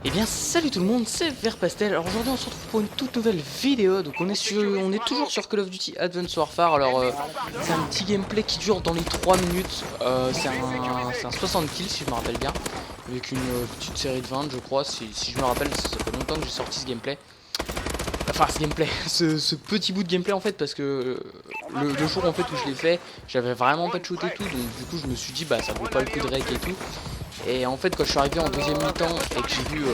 Eh bien salut tout le monde, c'est Verpastel. Alors aujourd'hui on se retrouve pour une toute nouvelle vidéo. Donc on est toujours sur Call of Duty Advanced Warfare. Alors c'est un petit gameplay qui dure dans les 3 minutes. C'est un 60 kills si je me rappelle bien, avec une petite série de 20 je crois. Si je me rappelle, ça fait longtemps que j'ai sorti ce gameplay. Enfin ce gameplay, ce petit bout de gameplay en fait, parce que le jour en fait où je l'ai fait, j'avais vraiment pas de shoot et tout. Donc du coup je me suis dit bah ça vaut pas le coup de rec et tout. Et en fait quand je suis arrivé en deuxième mi-temps et que j'ai vu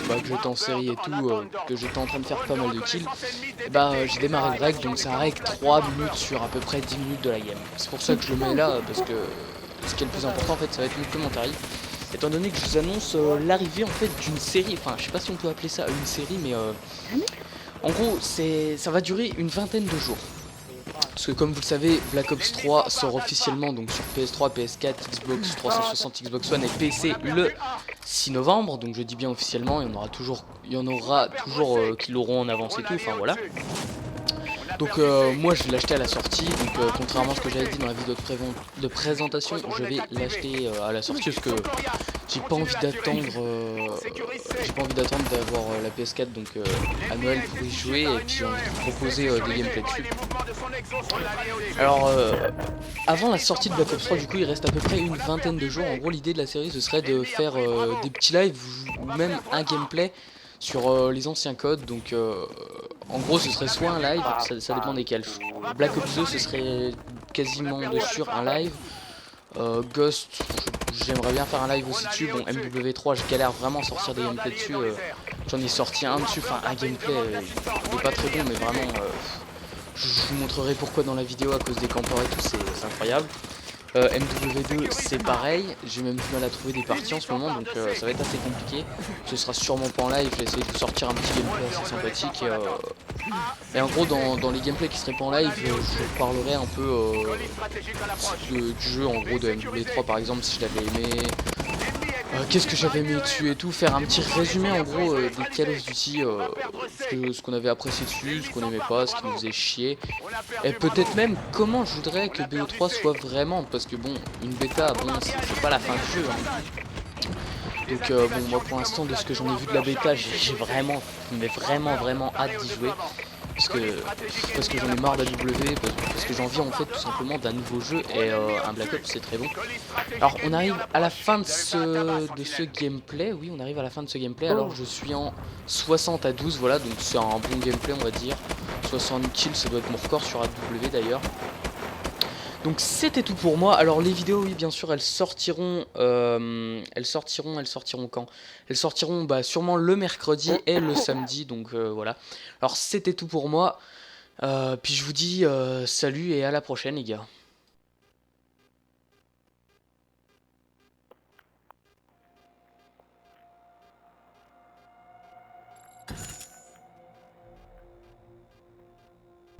que j'étais en série et tout, que j'étais en train de faire pas mal de kills, j'ai démarré le rec. Donc c'est un rec 3 minutes sur à peu près 10 minutes de la game. C'est pour ça que je le mets là, parce que ce qui est le plus important en fait ça va être le commentary. Étant donné que je vous annonce l'arrivée en fait d'une série, enfin je sais pas si on peut appeler ça une série, mais en gros ça va durer une vingtaine de jours. Parce que comme vous le savez, Black Ops 3 sort officiellement donc sur PS3, PS4, Xbox 360, Xbox One et PC le 6 novembre. Donc je dis bien officiellement, il y en aura toujours qui l'auront en avance et tout, enfin voilà. Donc moi je vais l'acheter à la sortie, donc contrairement à ce que j'avais dit dans la vidéo de présentation, je vais l'acheter à la sortie, parce que j'ai pas envie d'attendre d'avoir la PS4 donc à Noël pour y jouer, et puis on va proposer des gameplays dessus. Alors avant la sortie de Black Ops 3, du coup il reste à peu près une vingtaine de jours. En gros l'idée de la série ce serait de faire des petits lives ou même un gameplay sur les anciens codes. Donc en gros ce serait soit un live, ça dépend desquels. Black Ops 2 ce serait quasiment de sûr un live. Ghost, j'aimerais bien faire un live aussi dessus. Bon, MW3 je galère vraiment à sortir des gameplays dessus. J'en ai sorti un dessus, enfin un gameplay, il est pas très bon mais vraiment je vous montrerai pourquoi dans la vidéo à cause des campeurs et tout, c'est incroyable. MW2 c'est pareil, j'ai même du mal à trouver des parties en ce moment, donc ça va être assez compliqué. Ce sera sûrement pas en live, je vais essayer de vous sortir un petit gameplay assez sympathique. Et en gros dans les gameplays qui seraient pas en live, je vous parlerai un peu du jeu, en gros de MW3 par exemple, si je l'avais aimé. Qu'est-ce que j'avais aimé dessus et tout, faire un petit résumé en gros des Call of Duty, ce qu'on avait apprécié dessus, ce qu'on aimait pas, ce qui nous faisait chier, et peut-être même comment je voudrais que BO3 soit vraiment, parce que bon, une bêta, bon, c'est pas la fin du jeu, hein. Donc bon, moi pour l'instant de ce que j'en ai vu de la bêta, j'ai vraiment, mais vraiment hâte d'y jouer. Parce que j'en ai marre d'AW, parce que j'ai envie en fait tout simplement d'un nouveau jeu, et un Black Ops c'est très bon. Alors on arrive à la fin de ce gameplay, oui on arrive à la fin de ce gameplay, alors je suis en 60 à 12, voilà, donc c'est un bon gameplay on va dire. 60 kills, ça doit être mon record sur AW d'ailleurs. Donc c'était tout pour moi. Alors les vidéos, oui bien sûr, elles sortiront quand? Elles sortiront sûrement le mercredi et le samedi, donc voilà. Alors c'était tout pour moi. Puis je vous dis salut et à la prochaine les gars.